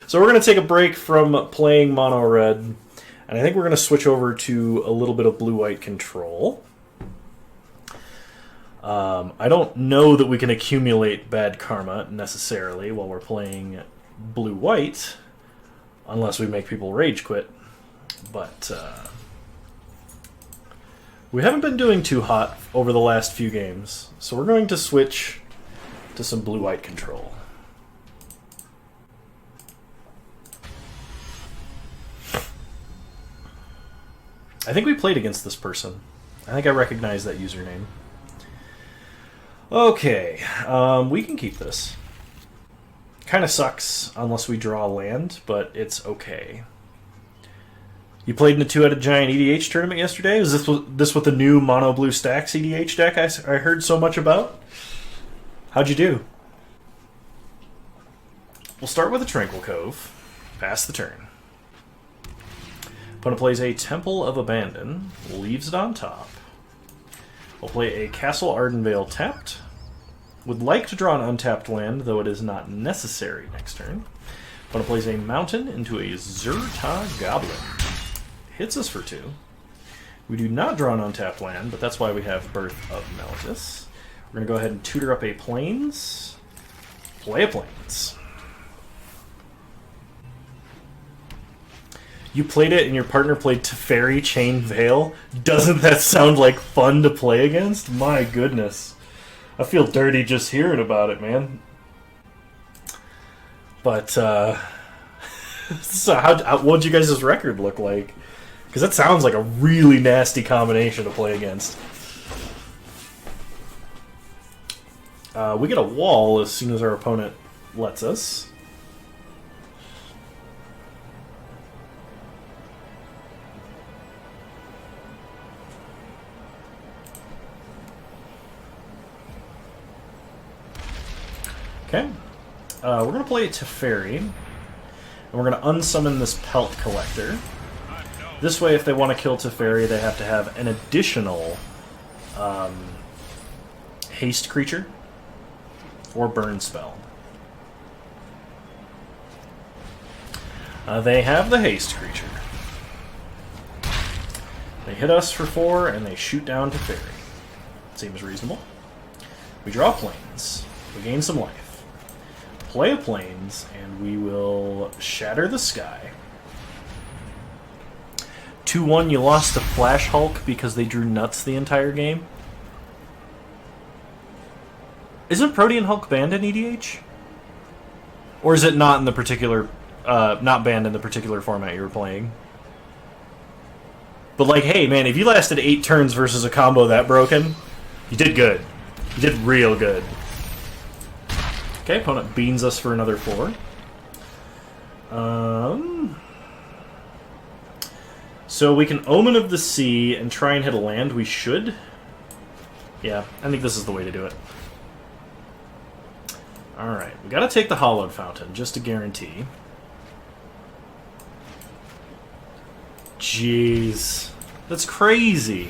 So we're going to take a break from playing mono red, and I think we're going to switch over to a little bit of blue-white control. I don't know that we can accumulate bad karma necessarily while we're playing blue-white, unless we make people rage quit. But we haven't been doing too hot over the last few games, so we're going to switch to some blue-white control. I think we played against this person. I think I recognize that username. Okay, we can keep this. Kind of sucks unless we draw land, but it's okay. You played in a 2-headed giant EDH tournament yesterday? Was this with the new mono blue stacks EDH deck I heard so much about? How'd you do? We'll start with a Tranquil Cove. Pass the turn. Opponent plays a Temple of Abandon, leaves it on top. We'll play a Castle Ardenvale tapped. Would like to draw an untapped land, though it is not necessary next turn. Opponent plays a Mountain into a Zerta Goblin. Hits us for 2. We do not draw an untapped land, but that's why we have Birth of Meltus. We're going to go ahead and tutor up a Plains. Play a Plains. You played it and your partner played Teferi Chain Veil? Doesn't that sound like fun to play against? My goodness. I feel dirty just hearing about it, man. But, so what'd you guys' record look like? Because that sounds like a really nasty combination to play against. We get a wall as soon as our opponent lets us. Okay, we're going to play Teferi, and we're going to unsummon this Pelt Collector. This way, if they want to kill Teferi, they have to have an additional haste creature or burn spell. They have the haste creature. They hit us for 4, and they shoot down Teferi. Seems reasonable. We draw Plains. We gain some life. Play a Plains, and we will Shatter the Sky. 2-1, you lost to Flash Hulk because they drew nuts the entire game? Isn't Protean Hulk banned in EDH? Or is it not in the particular, not banned in the particular format you were playing? But like, hey man, if you lasted 8 turns versus a combo that broken, you did good. You did real good. Okay, opponent beans us for another 4. So we can Omen of the Sea and try and hit a land. We should. Yeah, I think this is the way to do it. Alright, we gotta take the Hollowed Fountain, just to guarantee. Jeez. That's crazy.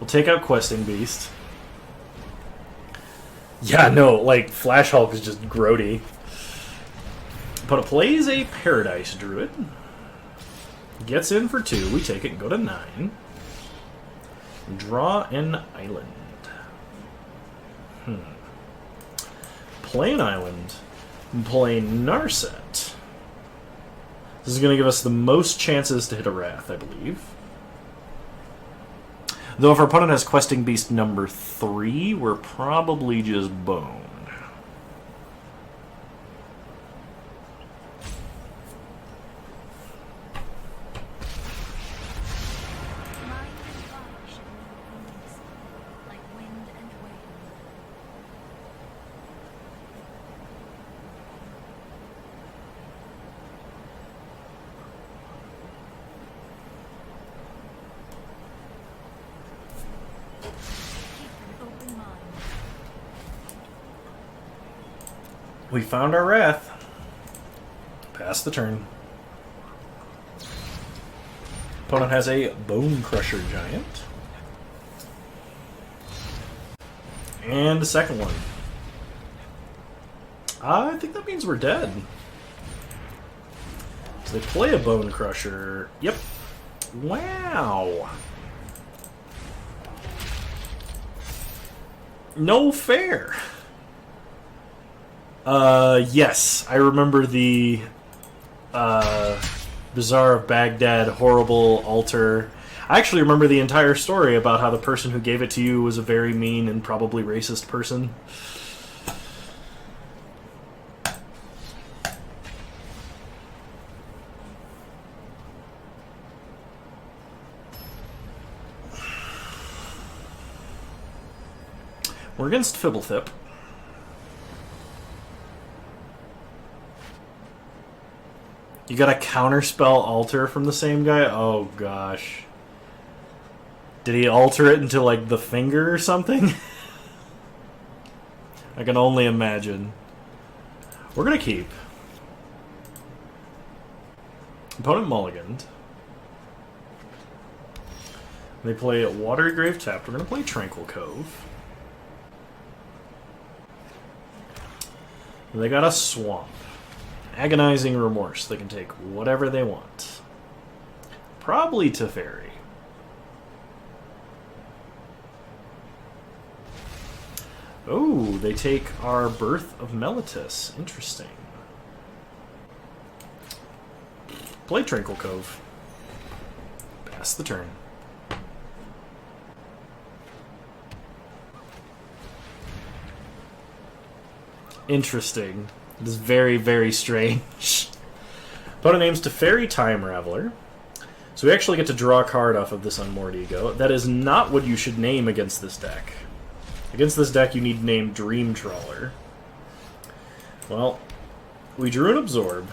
We'll take out Questing Beast. Yeah, no, like, Flash Hulk is just grody. But it plays a Paradise Druid. Gets in for 2. We take it and go to 9. Draw an island. Play an island. Play Narset. This is going to give us the most chances to hit a Wrath, I believe. Though if our opponent has Questing Beast number 3, we're probably just boned. We found our Wrath. Pass the turn. Opponent has a Bone Crusher Giant. And a second one. I think that means we're dead. So they play a Bone Crusher. Yep. Wow. No fair. Yes, I remember the Bazaar of Baghdad horrible altar. I actually remember the entire story about how the person who gave it to you was a very mean and probably racist person. We're against Fibblethip. You got a counterspell altar from the same guy? Oh gosh. Did he alter it into like the finger or something? I can only imagine. We're gonna keep. Opponent mulliganed. They play Watery Grave tapped. We're gonna play Tranquil Cove. They got a Swamp. Agonizing Remorse. They can take whatever they want. Probably Teferi. Oh, they take our Birth of Meletis. Interesting. Play Tranquil Cove. Pass the turn. Interesting. It is very, very strange. Opponent names Teferi Time Raveler. So we actually get to draw a card off of this Unmoored Ego. That is not what you should name against this deck. Against this deck, you need to name Dream Trawler. Well, we drew an Absorb.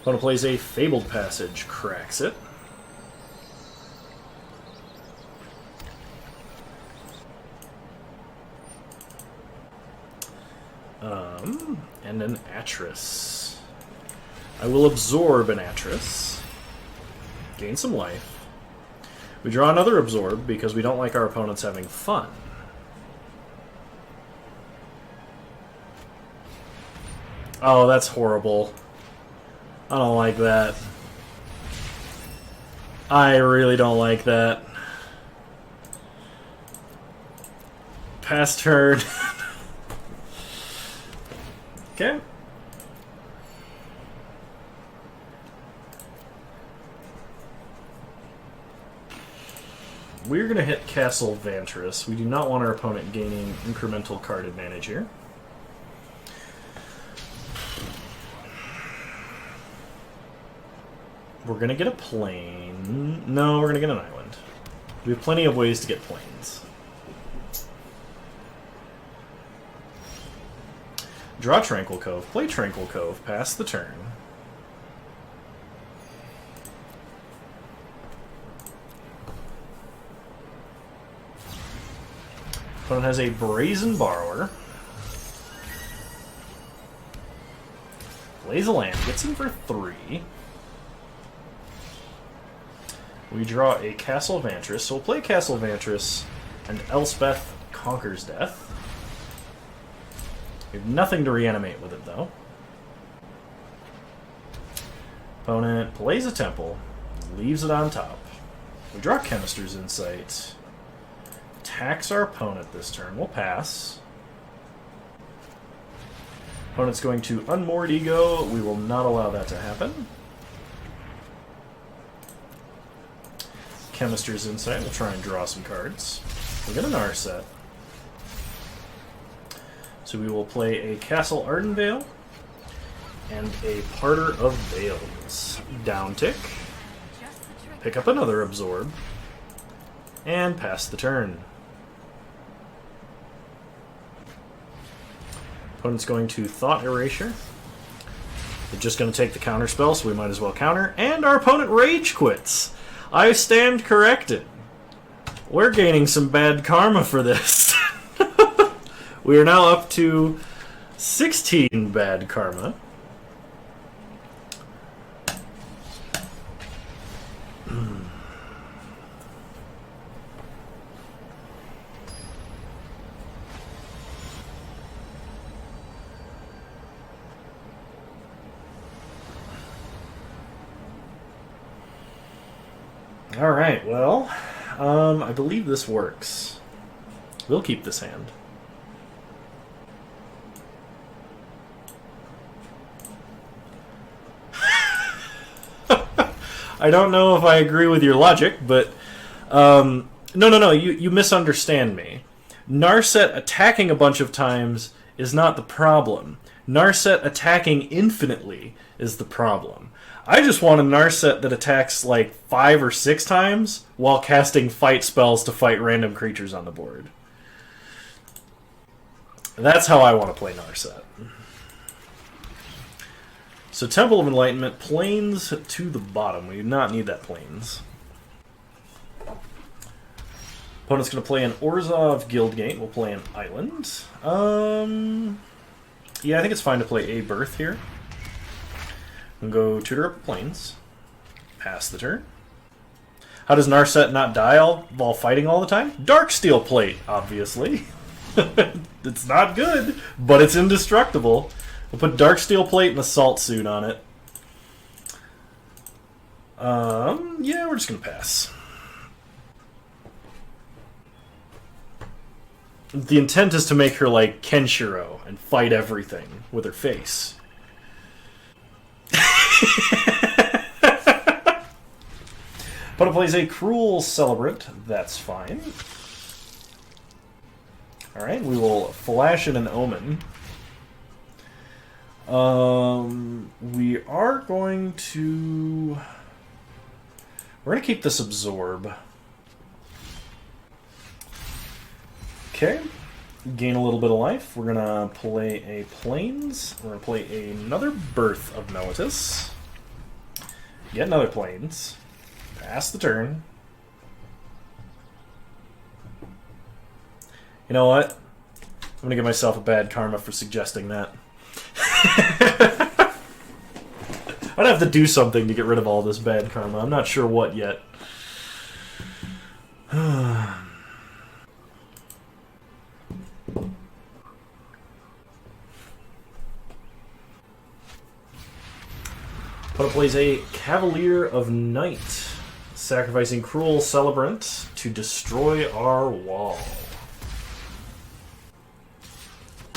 Opponent plays a Fabled Passage, cracks it. And an Atris. I will absorb an Atris. Gain some life. We draw another Absorb because we don't like our opponents having fun. Oh, that's horrible. I don't like that. I really don't like that. Pass turn. Okay. We're going to hit Castle Vantress. We do not want our opponent gaining incremental card advantage here. We're going to get a plane. No, we're going to get an island. We have plenty of ways to get planes. Draw Tranquil Cove, play Tranquil Cove, pass the turn. Opponent has a Brazen Borrower. Plays a land, gets him for 3. We draw a Castle Vantress, so we'll play Castle Vantress, and Elspeth Conquers Death. We have nothing to reanimate with it, though. Opponent plays a Temple, leaves it on top. We draw Chemister's Insight. Attacks our opponent this turn. We'll pass. Opponent's going to Unmoored Ego. We will not allow that to happen. Chemister's Insight. We'll try and draw some cards. We'll get an Narset. So we will play a Castle Ardenvale and a Parter of Veils. Down tick. Pick up another Absorb. And pass the turn. Opponent's going to Thought Erasure. They're just going to take the counter spell, so we might as well counter. And our opponent Rage Quits. I stand corrected. We're gaining some bad karma for this. We are now up to 16 bad karma. Alright, well, I believe this works. We'll keep this hand. I don't know if I agree with your logic, but no, you misunderstand me. Narset attacking a bunch of times is not the problem. Narset attacking infinitely is the problem. I just want a Narset that attacks like 5 or 6 times while casting fight spells to fight random creatures on the board. That's how I want to play Narset. So Temple of Enlightenment, Plains to the bottom. We do not need that Plains. Opponent's going to play an Orzhov Guildgate. We'll play an Island. Yeah, I think it's fine to play a Birth here. We'll go tutor up Plains. Pass the turn. How does Narset not die while fighting all the time? Darksteel Plate, obviously. It's not good, but it's indestructible. We'll put Darksteel Plate and Assault Suit on it. Yeah, we're just going to pass. The intent is to make her like Kenshiro and fight everything with her face. Opponent plays a Cruel Celebrant. That's fine. Alright, we will flash in an Omen. We are going to... We're going to keep this Absorb. Okay. Gain a little bit of life. We're going to play a Plains. We're going to play another Birth of Noetus. Get another Plains. Pass the turn. You know what? I'm going to give myself a bad karma for suggesting that. I'd have to do something to get rid of all this bad karma. I'm not sure what yet. Opponent plays a Cavalier of Night, sacrificing Cruel Celebrant to destroy our wall.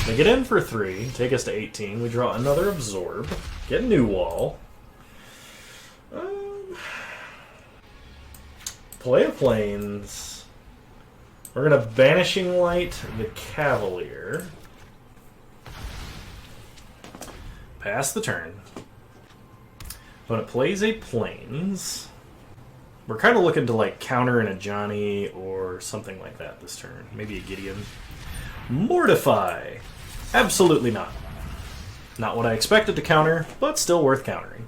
They get in for 3, take us to 18. We draw another Absorb, get a new wall. Play a Plains. We're going to Banishing Light the Cavalier. Pass the turn. When it plays a Plains, we're kind of looking to like counter in a Johnny or something like that this turn. Maybe a Gideon. Mortify. Absolutely not. Not what I expected to counter, but still worth countering.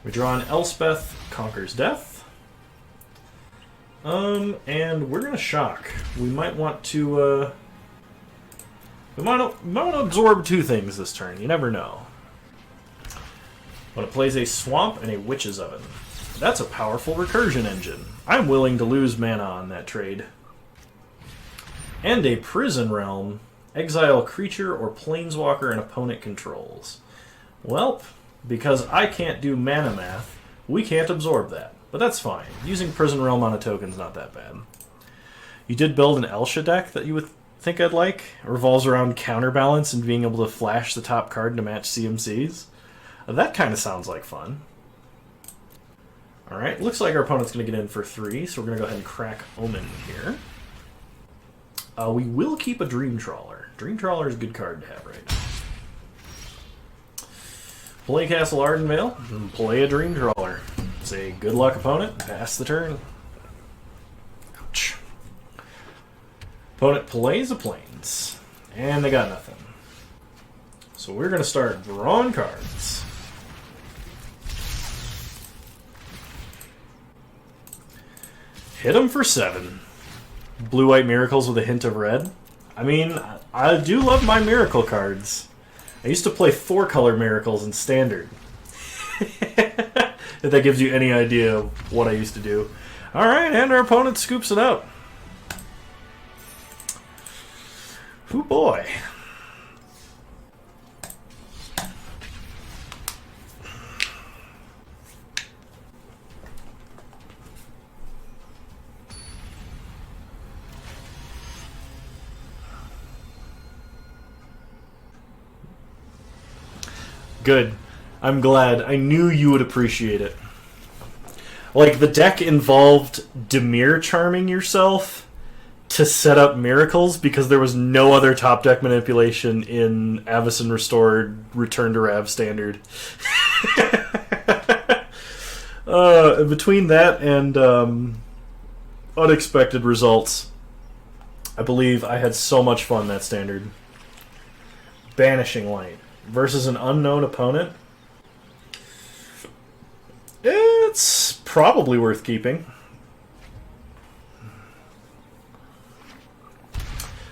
We draw an Elspeth Conquers Death. And we're going to shock. We might want to, we might want to absorb 2 things this turn. You never know. When it plays a Swamp and a Witch's Oven. That's a powerful recursion engine. I'm willing to lose mana on that trade. And a Prison Realm. Exile creature or planeswalker an opponent controls. Welp, because I can't do mana math, we can't absorb that. But that's fine. Using Prison Realm on a token's not that bad. You did build an Elsha deck that you would think I'd like. It revolves around counterbalance and being able to flash the top card to match CMCs. That kind of sounds like fun. Alright, looks like our opponent's going to get in for 3, so we're going to go ahead and crack Omen here. We will keep a Dream Trawler. Dream Trawler is a good card to have right now. Play Castle Ardenvale, and play a Dream Trawler. It's a good luck opponent. Pass the turn. Ouch. Opponent plays a Plains, and they got nothing. So we're going to start drawing cards. Hit them for 7. Blue-white Miracles with a hint of red. I mean, I do love my Miracle cards. I used to play 4-color Miracles in Standard. If that gives you any idea of what I used to do. Alright, and our opponent scoops it out. Hoo boy. Good. I'm glad. I knew you would appreciate it. Like, the deck involved Dimir charming yourself to set up miracles because there was no other top deck manipulation in Avacyn Restored Return to Rav Standard. Between that and unexpected results, I believe I had so much fun that standard. Banishing Light versus an unknown opponent. It's probably worth keeping.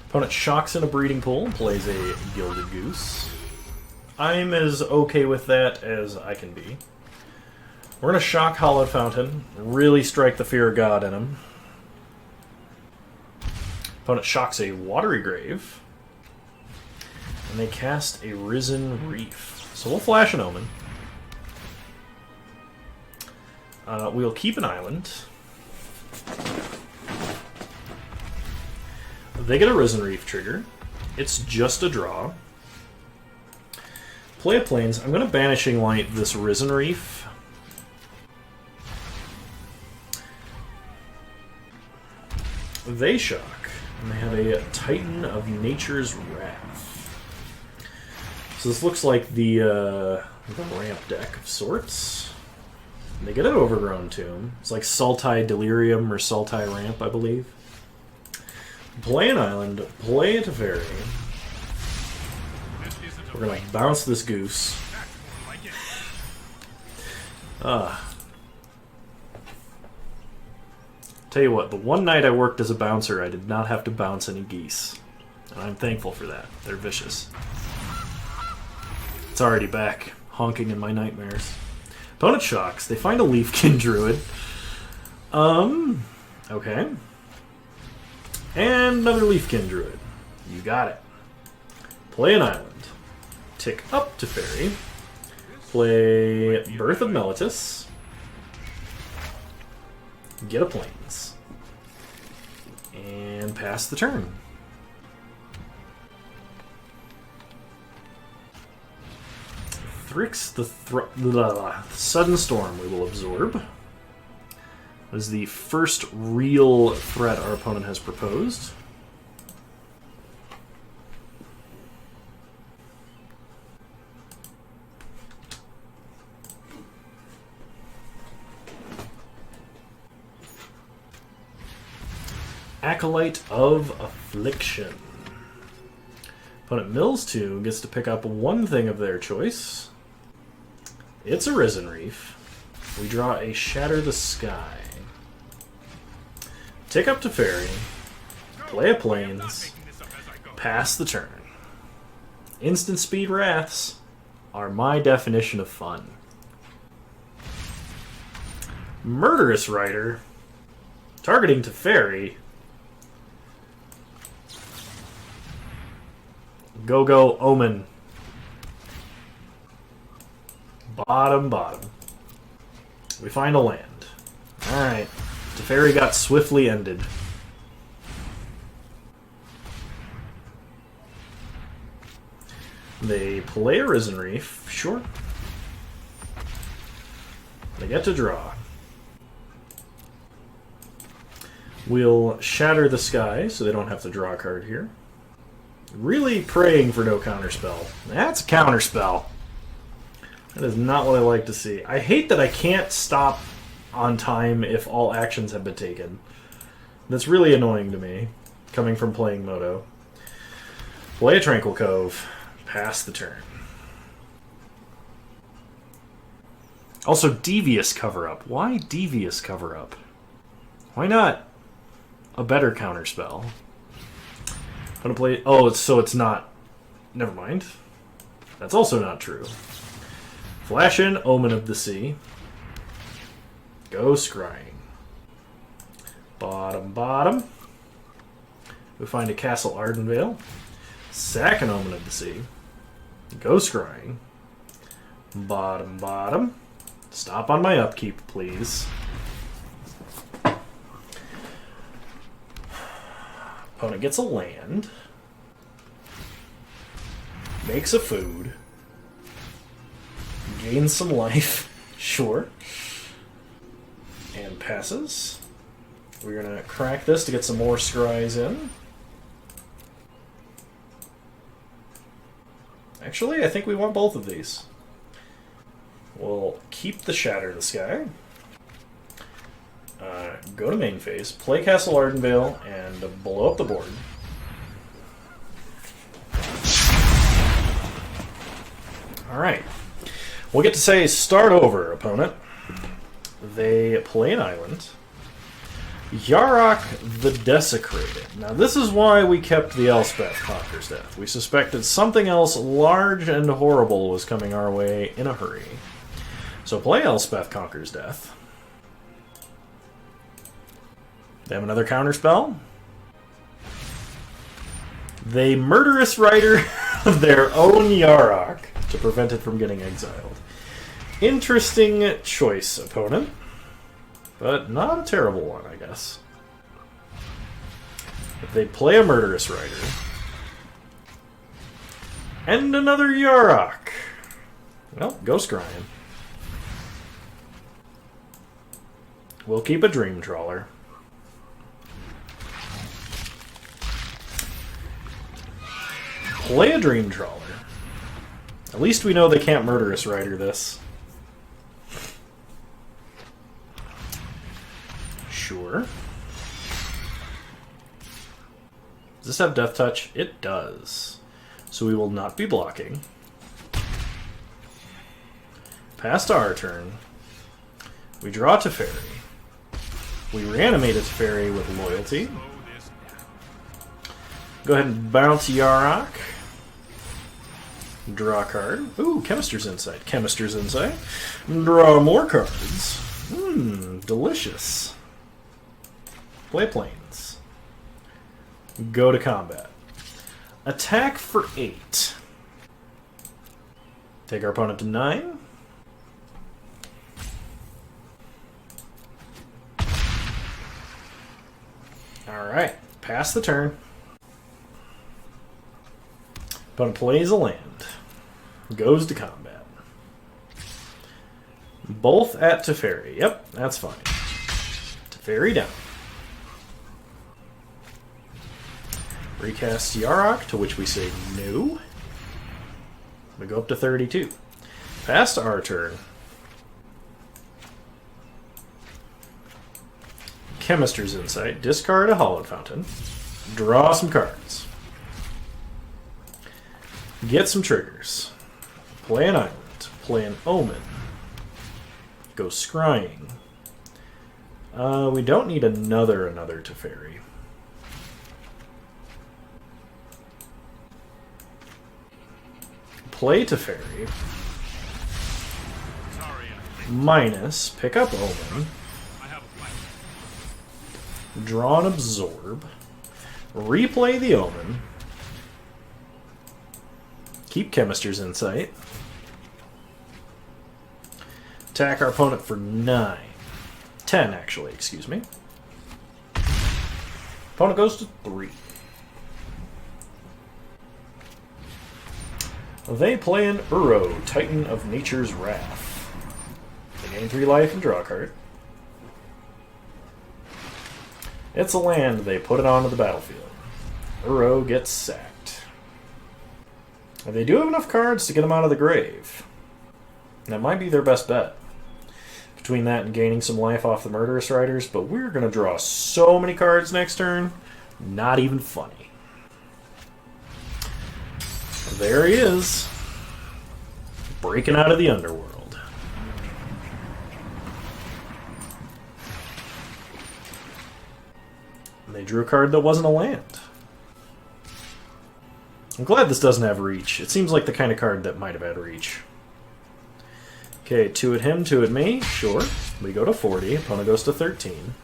Opponent shocks in a breeding pool and plays a Gilded Goose. I'm as okay with that as I can be. We're going to shock Hallowed Fountain, really strike the Fear of God in him. Opponent shocks a Watery Grave. And they cast a Risen Reef. So we'll flash an Omen. We'll keep an island. They get a Risen Reef trigger. It's just a draw. Play a Plains. I'm going to Banishing Light this Risen Reef. They shock. And they have a Titan of Nature's Wrath. So this looks like the ramp deck of sorts. And they get an Overgrown Tomb. It's like Sultai Delirium or Sultai Ramp, I believe. Play an island, play a Teferi. We're gonna bounce this goose. Tell you what, the one night I worked as a bouncer, I did not have to bounce any geese. And I'm thankful for that. They're vicious. It's already back, honking in my nightmares. Opponent shocks. They find a Leafkin Druid. Okay. And another Leafkin Druid. You got it. Play an island. Tick up to Fairy. Play Birth of Meletis. Get a Plains. And pass the turn. Thrix the Sudden Storm we will absorb. That is the first real threat our opponent has proposed. Acolyte of Affliction. Opponent mills 2, gets to pick up one thing of their choice. It's a Risen Reef. We draw a Shatter the Sky. Tick up to Fairy. Play a Plains. Pass the turn. Instant speed Wraths are my definition of fun. Murderous Rider. Targeting to Fairy. Go Omen. Bottom. We find a land. Alright. Teferi got swiftly ended. They play a Risen Reef. Sure. They get to draw. We'll Shatter the Sky so they don't have to draw a card here. Really praying for no counterspell. That's a counterspell. That is not what I like to see. I hate that I can't stop on time if all actions have been taken. That's really annoying to me, coming from playing Moto. Play a Tranquil Cove. Pass the turn. Also, Devious Cover-Up. Why Devious Cover-Up? Why not a better counterspell? I'm gonna play... Oh, so it's not... Never mind. That's also not true. Flash in Omen of the Sea. Go Scrying. Bottom. We find a Castle Ardenvale. Sack an Omen of the Sea. Go Scrying. Bottom. Stop on my upkeep, please. Opponent gets a land. Makes a food. Gain some life. Sure. And passes. We're going to crack this to get some more scries in. Actually, I think we want both of these. We'll keep the Shatter the Sky. Go to main phase, play Castle Ardenvale, and blow up the board. Alright. We'll get to say, start over, opponent. They play an island. Yarok the Desecrated. Now this is why we kept the Elspeth Conquers Death. We suspected something else large and horrible was coming our way in a hurry. So play Elspeth Conquers Death. They have another counterspell. They Murderous Rider their own Yarok to prevent it from getting exiled. Interesting choice, opponent. But not a terrible one, I guess. If they play a Murderous Rider. And another Yarok. Well, go scrying. We'll keep a Dream Trawler. Play a Dream Trawler. At least we know they can't Murderous Rider this. Sure. Does this have Death Touch? It does. So we will not be blocking. Pass to our turn. We draw Teferi. We reanimate a Teferi with Loyalty. Go ahead and bounce Yarok. Draw a card. Ooh, Chemister's Insight. Chemister's Insight. Draw more cards. Delicious. Play Plains. Go to combat. Attack for 8. Take our opponent to 9. Alright, pass the turn. Opponent plays a land. Goes to combat. Both at Teferi. Yep, that's fine. Teferi down. Recast Yarok, to which we say no. We go up to 32. Pass to our turn. Chemister's Insight. Discard a Hallowed Fountain. Draw some cards. Get some triggers. Play an island. Play an Omen. Go scrying. We don't need another Teferi. Play Teferi. Minus. Pick up Omen. Draw and Absorb. Replay the Omen. Keep Chemister's Insight. Attack our opponent for 9. 10, actually, excuse me. Opponent goes to 3. They play an Uro, Titan of Nature's Wrath. They gain 3 life and draw a card. It's a land, they put it onto the battlefield. Uro gets sacked. And they do have enough cards to get them out of the grave. That might be their best bet. Between that and gaining some life off the Murderous Riders, but we're going to draw so many cards next turn, not even funny. There he is. Breaking out of the underworld. They drew a card that wasn't a land. I'm glad this doesn't have reach. It seems like the kind of card that might have had reach. Okay, 2 at him, 2 at me. Sure. We go to 40. Opponent goes to 13.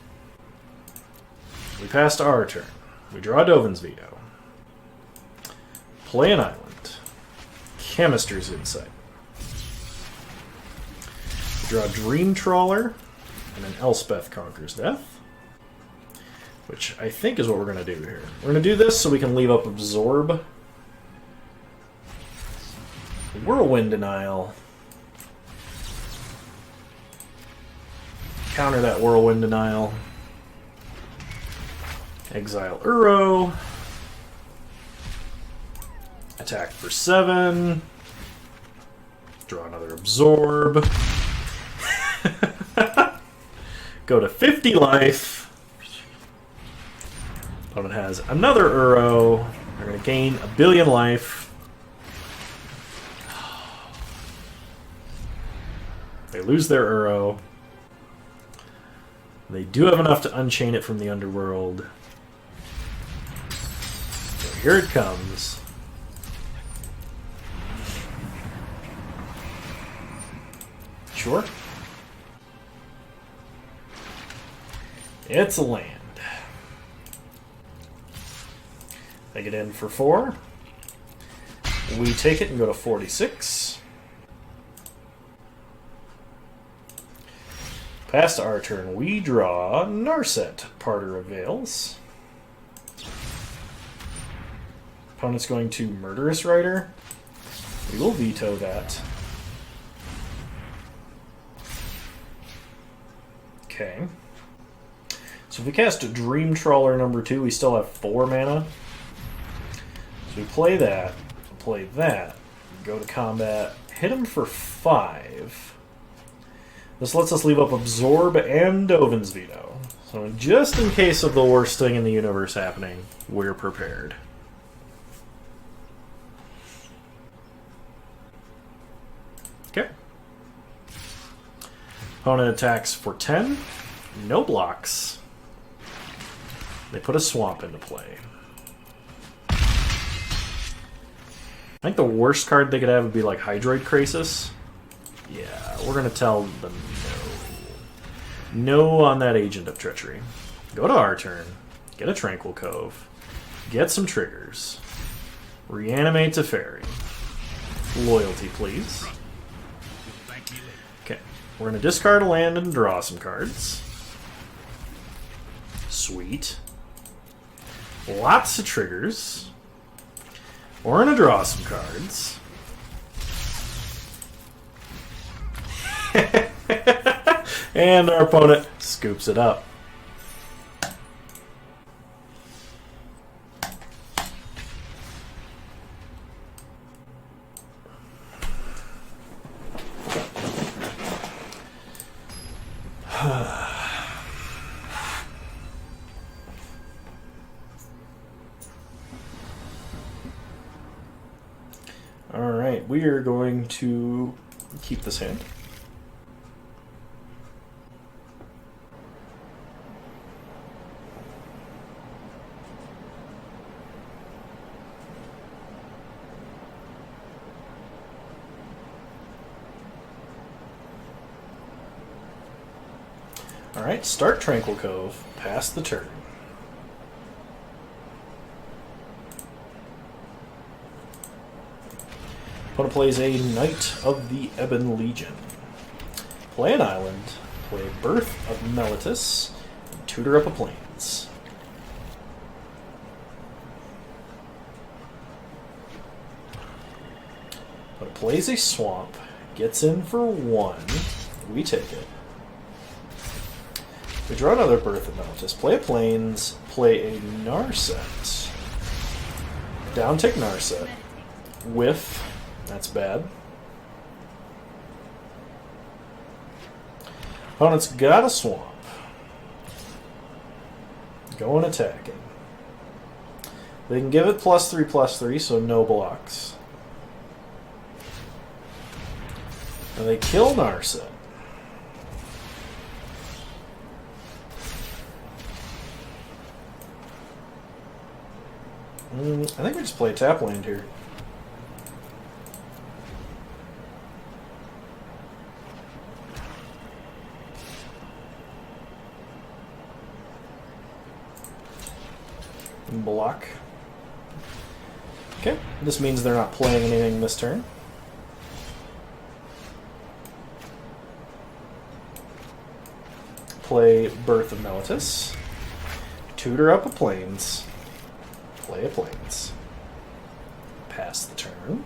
We pass to our turn. We draw Dovin's Veto. Play an island. Chemister's Insight. We draw Dream Trawler and an Elspeth Conquers Death. Which I think is what we're going to do here. We're going to do this so we can leave up Absorb. Whirlwind Denial. Counter that Whirlwind Denial. Exile Uro. Attack for 7. Draw another Absorb. Go to 50 life. Opponent has another Uro. They're going to gain 1 billion life. They lose their Uro. They do have enough to unchain it from the underworld. So here it comes. Sure. It's a land. They get in for 4. We take it and go to 46. Past our turn, we draw Narset, Parter of Veils. Opponent's going to Murderous Rider. We will veto that. Okay. So if we cast a Dream Trawler number 2, we still have 4 mana. So we play that, go to combat, hit him for 5. This lets us leave up Absorb and Dovin's Veto. So just in case of the worst thing in the universe happening, we're prepared. Okay. Opponent attacks for 10. No blocks. They put a swamp into play. I think the worst card they could have would be like Hydroid Krasis. Yeah, we're going to tell them no. No on that Agent of Treachery. Go to our turn. Get a Tranquil Cove. Get some triggers. Reanimate Teferi. Loyalty, please. Okay, we're going to discard a land and draw some cards. Sweet. Lots of triggers. We're going to draw some cards. And our opponent scoops it up. Alright, we are going to keep this hand. Alright, start Tranquil Cove, pass the turn. Opponent plays a Knight of the Ebon Legion. Play an island, play Birth of Meletis, and tutor up a plains. Opponent plays a swamp, gets in for 1, we take it. We draw another Birth of Meletis, play a plains, play a Narset. Down tick Narset. Whiff. That's bad. Opponent's got a swamp. Go and attack it. They can give it +3/+3, so no blocks. And they kill Narset. I think we just play tap land here. Block. Okay, this means they're not playing anything this turn. Play Birth of Meletis. Tutor up a plains. Play a plains. Pass the turn.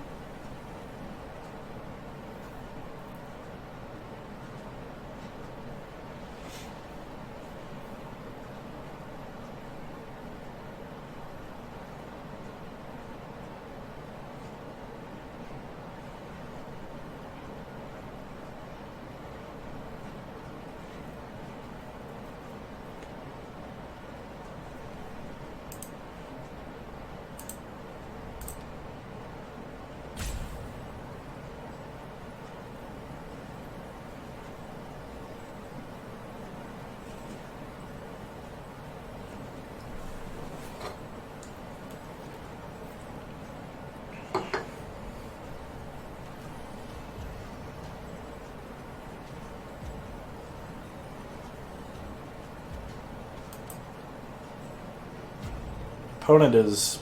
Opponent is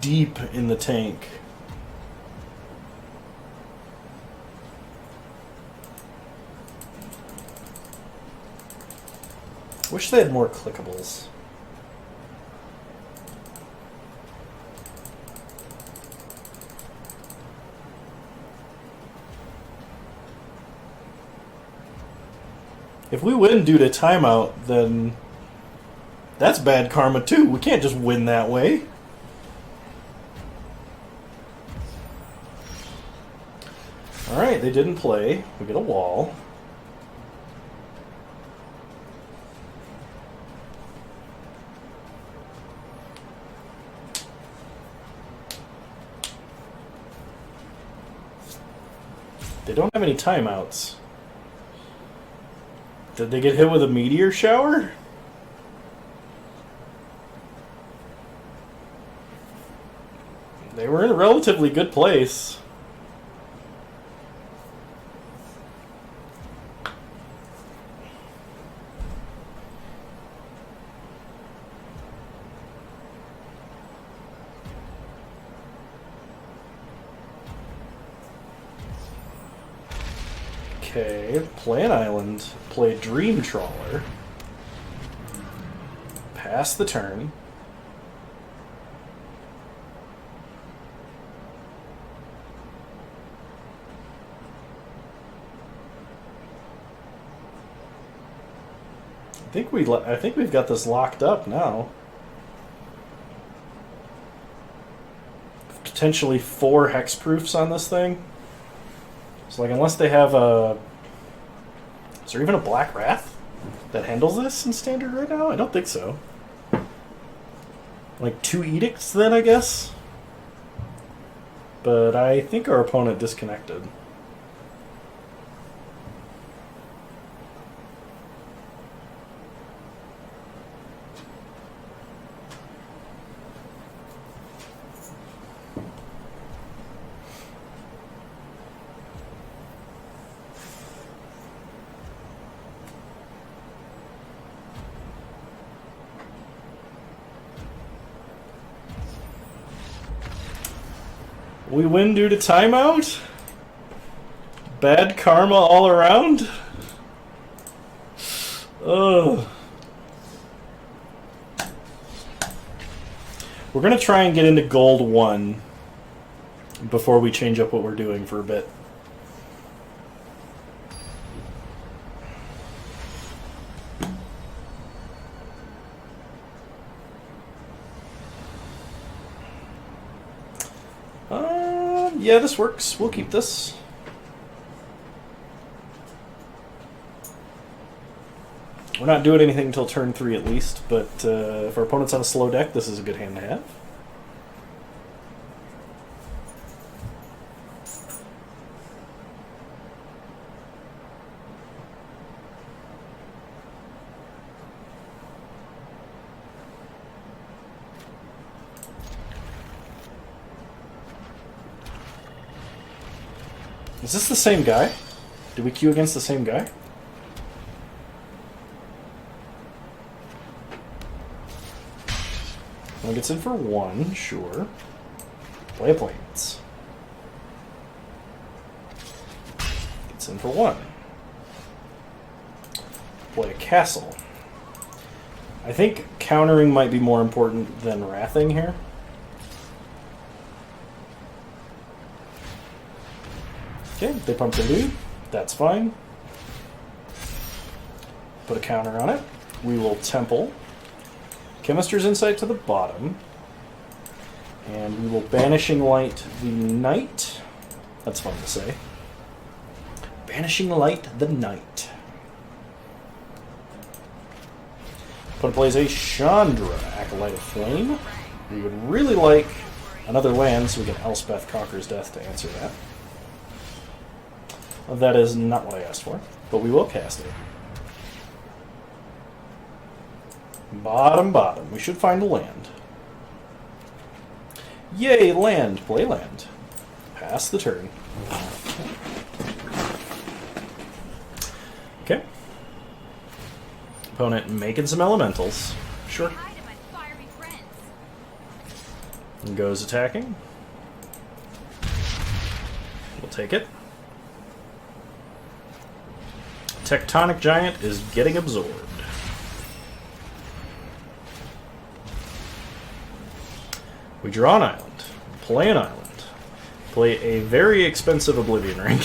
deep in the tank. Wish they had more clickables. If we win due to timeout, then that's bad karma too. We can't just win that way. Alright, they didn't play. We get a wall. They don't have any timeouts. Did they get hit with a meteor shower? They were in a relatively good place. Okay, play an island, play Dream Trawler, pass the turn. I think we've got this locked up now. Potentially 4 hexproofs on this thing. So, like, unless they have a... Is there even a Black Wrath that handles this in Standard right now? I don't think so. Like, 2 Edicts then, I guess? But I think our opponent disconnected. We win due to timeout? Bad karma all around? Ugh. We're going to try and get into gold 1 before we change up what we're doing for a bit. Yeah, this works. We'll keep this. We're not doing anything until turn 3 at least, but if our opponent's on a slow deck, this is a good hand to have. Is this the same guy? Did we queue against the same guy? Well, gets in for 1, sure. Play a Plains. Gets in for 1. Play a Castle. I think countering might be more important than wrathing here. Okay, they pumped a loot. That's fine. Put a counter on it. We will Temple. Chemister's Insight to the bottom. And we will Banishing Light the Knight. That's fun to say. Banishing Light the Knight. Opponent plays a Chandra, Acolyte of Flame. We would really like another land so we can Elspeth Conqueror's Death to answer that. That is not what I asked for, but we will cast it. Bottom, bottom. We should find a land. Yay, land. Play land. Pass the turn. Okay. Opponent making some elementals. Sure. And goes attacking. We'll take it. Tectonic Giant is getting absorbed. We draw an island. Play an island. Play a very expensive Oblivion Ring.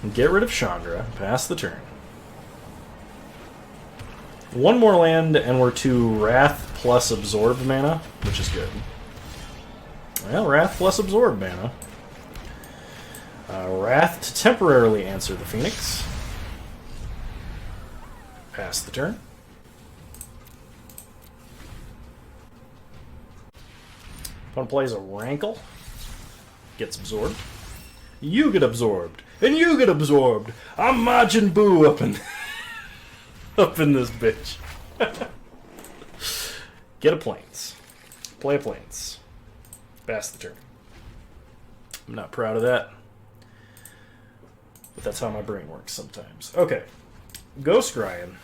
And get rid of Chandra. Pass the turn. One more land, and we're to Wrath plus Absorb mana, which is good. Well, Wrath plus Absorb mana. Wrath to temporarily answer the Phoenix. Pass the turn. Opponent plays a Rankle. Gets absorbed. You get absorbed. And you get absorbed. I'm Majin Buu up in, up in this bitch. Get a Plains. Play a Plains. Pass the turn. I'm not proud of that. But that's how my brain works sometimes. Okay. Ghost Ryan.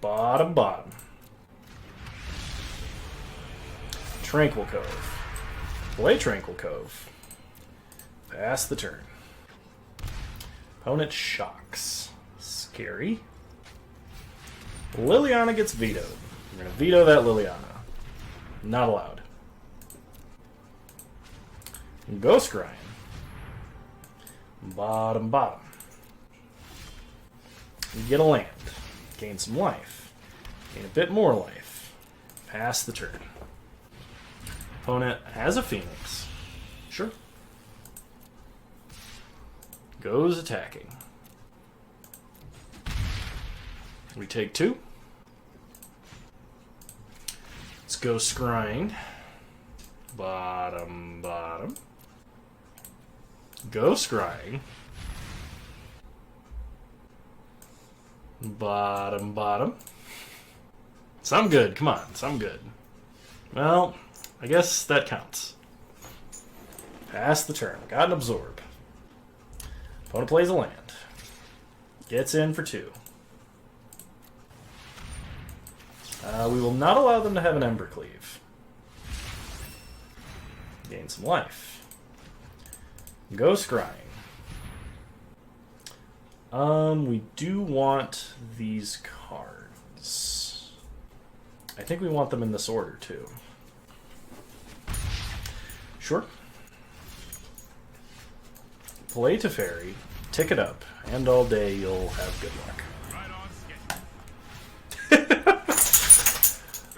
Bottom. Tranquil Cove. Play Tranquil Cove. Pass the turn. Opponent shocks. Scary. Liliana gets vetoed. We're going to veto that Liliana. Not allowed. Ghost Ryan. Bottom. Get a land. Gain some life. Gain a bit more life. Pass the turn. Opponent has a Phoenix. Sure. Goes attacking. We take 2. Let's go scrying. Bottom. Go scrying. Bottom. Some good. Come on, some good. Well, I guess that counts. Pass the turn. Got an absorb. Opponent plays a land. Gets in for 2. We will not allow them to have an Embercleave. Gain some life. Go scrying. We do want these cards. I think we want them in this order, too. Sure. Play Teferi, tick it up, and all day you'll have good luck.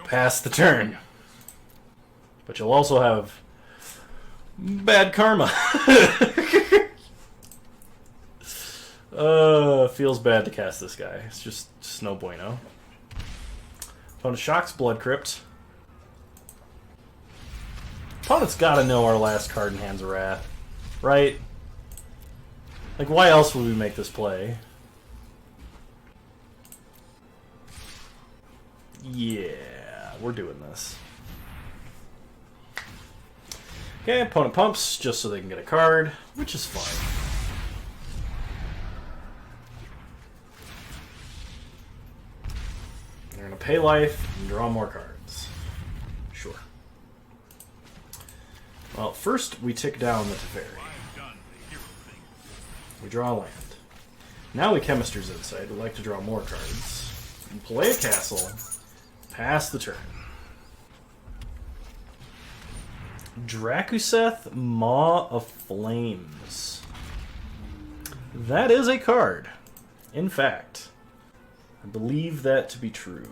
Pass the turn. But you'll also have bad karma. Feels bad to cast this guy. It's just no bueno. Opponent shocks Blood Crypt. Opponent's gotta know our last card in Hands of Wrath, right? Like, why else would we make this play? Yeah, we're doing this. Okay, opponent pumps just so they can get a card, which is fine. They're going to pay life and draw more cards. Sure. Well, first we tick down the Teferi. We draw a land. Now we Chemister's Insight. We'd like to draw more cards. We play a castle. Pass the turn. Drakuseth, Maw of Flames. That is a card. In fact, I believe that to be true.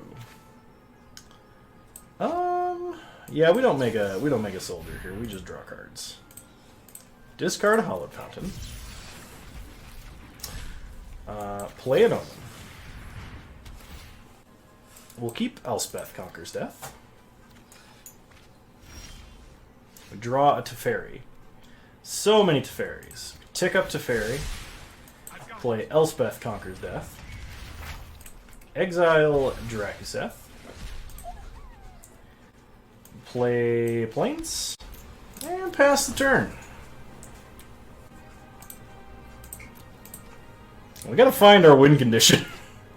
Yeah, we don't make a soldier here. We just draw cards. Discard a Hallowed Fountain. Play an Omen. We'll keep Elspeth Conquers Death. Draw a Teferi. So many Teferis. Tick up Teferi. Play Elspeth Conquers Death. Exile Drakuseth. Play Plains. And pass the turn. We gotta find our win condition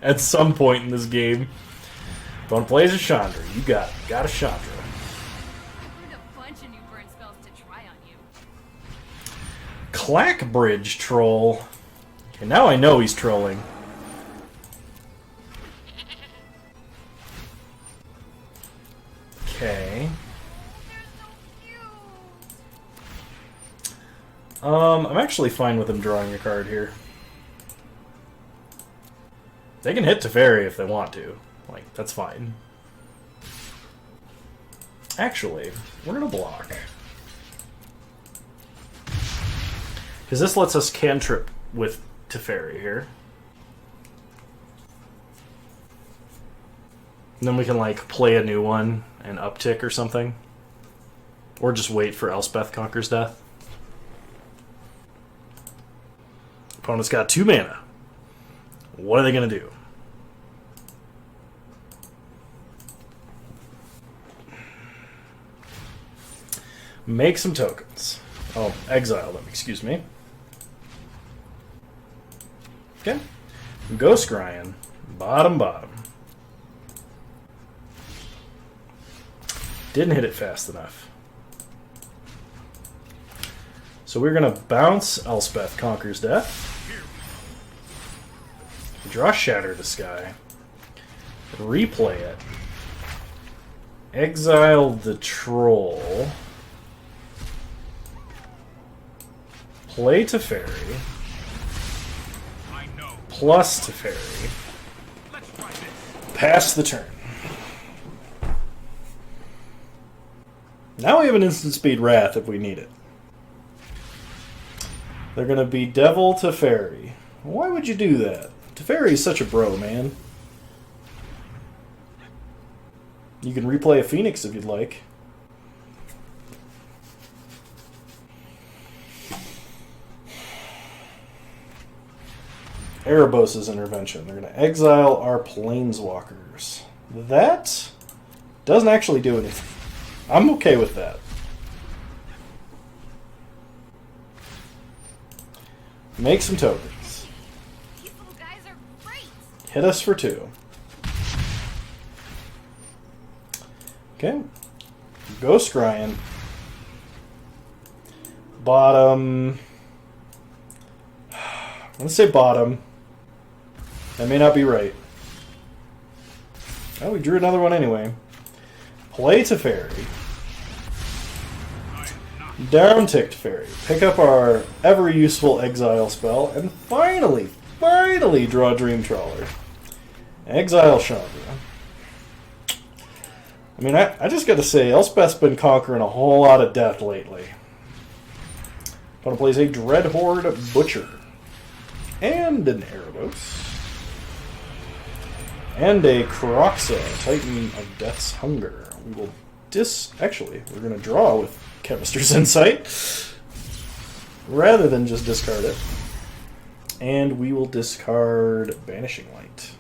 at some point in this game. Opponent plays a Chandra. You got it. Got a Chandra. I learned a bunch of new burn spells to try on you. Clackbridge Troll. Okay, now I know he's trolling. Okay. I'm actually fine with him drawing a card here. They can hit Teferi if they want to. Like, that's fine. Actually, we're gonna block. Because this lets us cantrip with Teferi here. And then we can, like, play a new one and uptick or something. Or just wait for Elspeth Conquers Death. Opponent's got 2 mana. What are they going to do? Make some tokens. Oh, exile them, excuse me. Okay. Ghost Scryan. Bottom. Didn't hit it fast enough. So we're going to bounce Elspeth Conquers Death. Draw Shatter the Sky. Replay it. Exile the Troll. Play Teferi. Plus Teferi. Pass the turn. Now we have an instant speed Wrath if we need it. They're going to be Devil Teferi. Why would you do that? Teferi is such a bro, man. You can replay a Phoenix if you'd like. Erebos' intervention. They're going to exile our Planeswalkers. That doesn't actually do anything. I'm okay with that. Make some tokens. These little guys are great. Hit us for 2. Okay. Ghost Scryan. Bottom. I'm going to say bottom. That may not be right. Oh, we drew another one anyway. Play Teferi. Down-tick Teferi. Pick up our ever-useful exile spell. And finally draw Dream Trawler. Exile Chandra. I mean, I just got to say, Elspeth's been conquering a whole lot of death lately. Opponent plays a Dreadhorde Butcher. And an Erebos. And a Kroxa, Titan of Death's Hunger. We will actually, we're going to draw with Chemister's Insight. Rather than just discard it. And we will discard Banishing Light.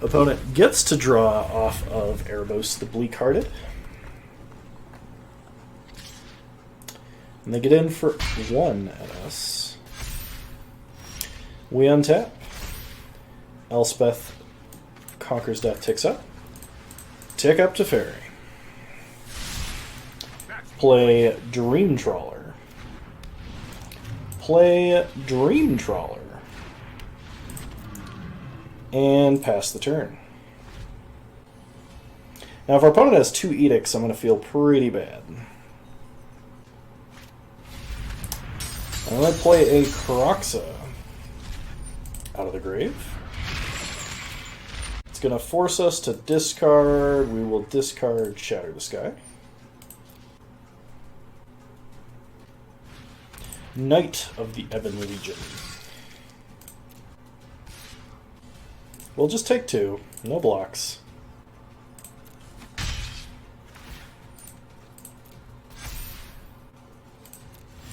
Opponent gets to draw off of Erebos the Bleak-Hearted. And they get in for 1 at us. We untap. Elspeth Conquers Death ticks up. Tick up Teferi. Play Dream Trawler. Play Dream Trawler. And pass the turn. Now if our opponent has 2 Edicts, I'm going to feel pretty bad. I'm going to play a Kroxa out of the grave. It's going to force us to discard. We will discard Shatter the Sky. Knight of the Ebon Legion. We'll just take 2. No blocks.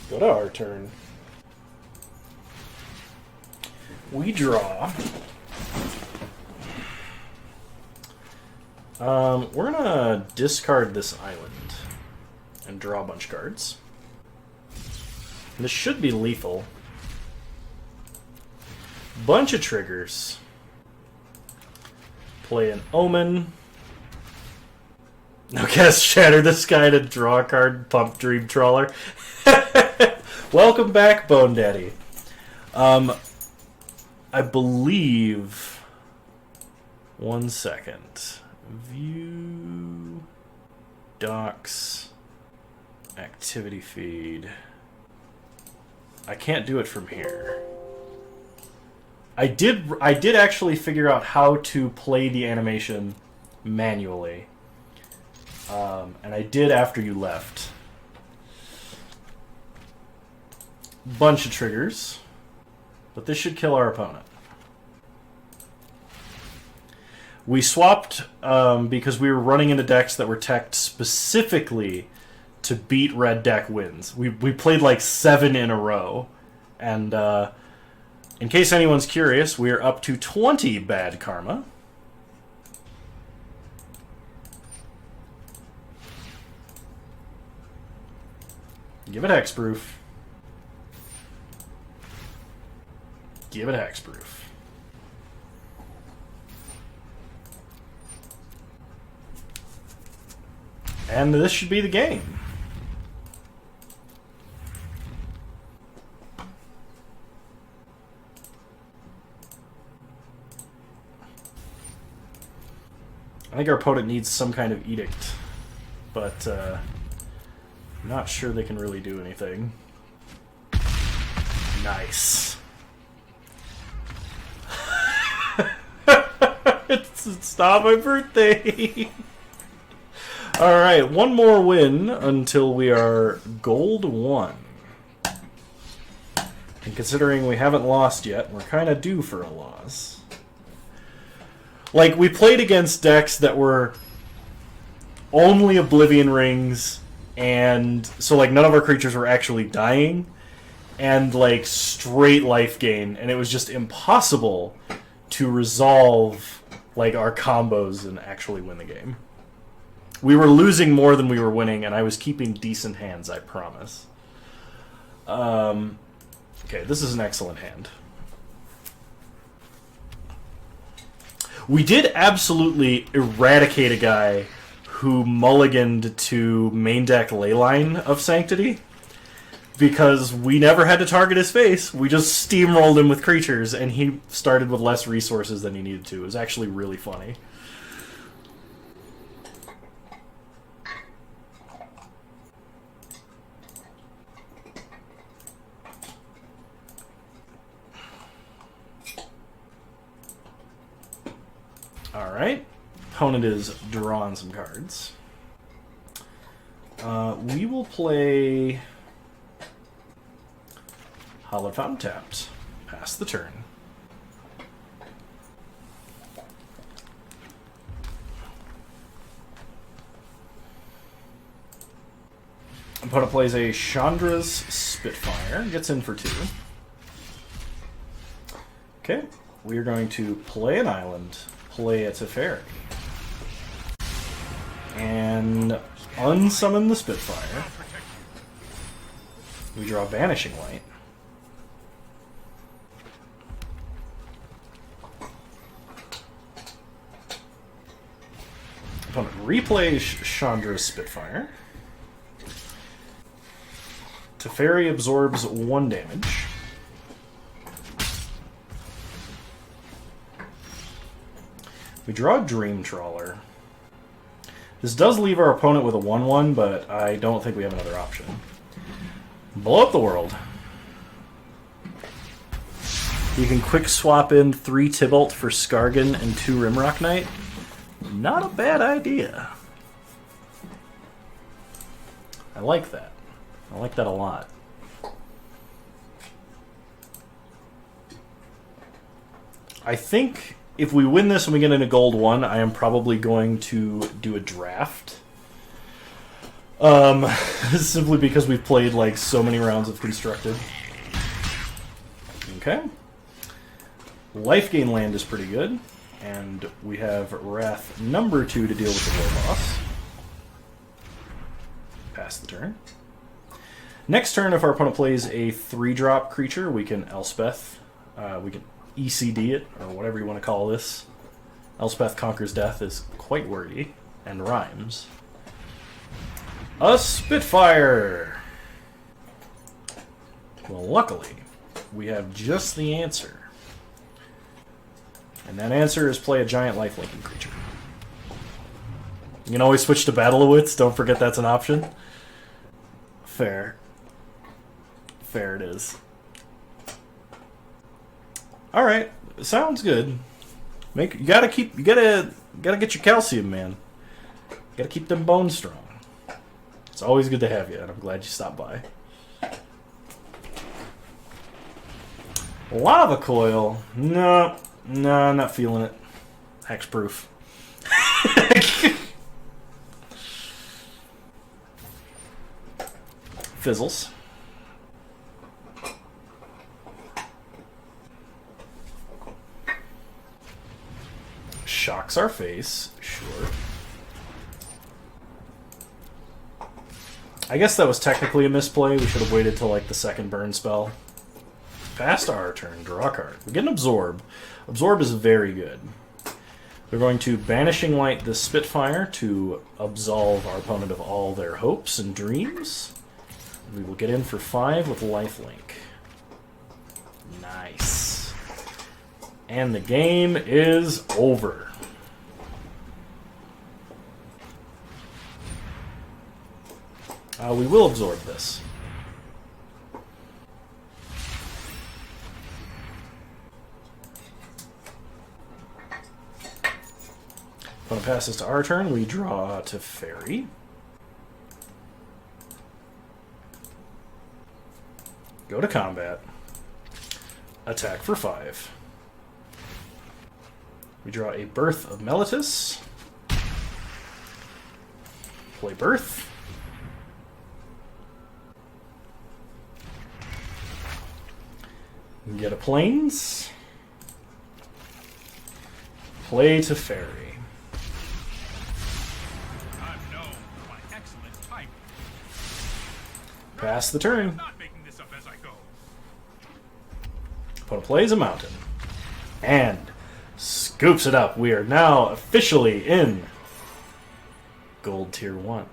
Go to our turn. We draw. We're gonna discard this island and draw a bunch of cards. This should be lethal. Bunch of triggers. play an Omen. No, cast Shatter the Sky to draw a card, pump Dream Trawler. Welcome back, Bone Daddy. I believe... One second. View... Docs... Activity feed... I can't do it from here. I did actually figure out how to play the animation manually. And I did after you left. Bunch of triggers. But this should kill our opponent. We swapped because we were running into decks that were teched specifically to beat red deck wins. We played like 7 in a row. And in case anyone's curious, we are up to 20 bad karma. Give it hexproof. Give it hexproof. And this should be the game. I think our opponent needs some kind of edict, but I'm not sure they can really do anything. Nice. It's not my birthday. Alright, one more win until we are gold 1. And considering we haven't lost yet, we're kind of due for a loss. Like, we played against decks that were only Oblivion Rings, and so, like, none of our creatures were actually dying, and, like, straight life gain, and it was just impossible to resolve, like, our combos and actually win the game. We were losing more than we were winning, and I was keeping decent hands, I promise. Okay, this is an excellent hand. We did absolutely eradicate a guy who mulliganed to main deck Leyline of Sanctity, because we never had to target his face. We just steamrolled him with creatures, and he started with less resources than he needed to. It was actually really funny. Alright, opponent is drawing some cards. We will play Hallowed Fountain tapped. Pass the turn. Opponent plays a Chandra's Spitfire. Gets in for 2. Okay, we are going to play an island. Play a Teferi. And unsummon the Spitfire. We draw Banishing Light. Opponent replays Chandra's Spitfire. Teferi absorbs 1 damage. We draw Dream Trawler. This does leave our opponent with a 1/1, but I don't think we have another option. Blow up the world. You can quick swap in 3 Tybalt for Skargan and 2 Rimrock Knight. Not a bad idea. I like that. I like that a lot. I think if we win this and we get into gold 1, I am probably going to do a draft. Simply because we've played like so many rounds of Constructed. Okay. Life gain land is pretty good. And we have Wrath number 2 to deal with the War Boss. Pass the turn. Next turn, if our opponent plays a 3-drop creature, we can Elspeth. We can ECD it, or whatever you want to call this. Elspeth Conquers Death is quite wordy and rhymes. A Spitfire! Well, luckily, we have just the answer. And that answer is play a giant lifelinking creature. You can always switch to Battle of Wits. Don't forget that's an option. Fair. Fair it is. All right, sounds good. You gotta get your calcium, man. You gotta keep them bones strong. It's always good to have you, and I'm glad you stopped by. Lava Coil. No, I'm not feeling it. Hexproof. Fizzles. Shocks our face. Sure. I guess that was technically a misplay. We should have waited till like the second burn spell. Past our turn, draw a card. We get an Absorb. Absorb is very good. We're going to Banishing Light this Spitfire to absolve our opponent of all their hopes and dreams. We will get in for 5 with Lifelink. Nice. And the game is over. We will absorb this. When it passes to our turn, we draw to Fairy. Go to combat. Attack for 5. We draw a Birth of Meletis. Play Birth. Get a Plains. Play to Fairy. I'm known for my excellent type. Pass the turn. I'm not making this up as I go. Opponent plays a mountain. And scoops it up. We are now officially in Gold Tier 1.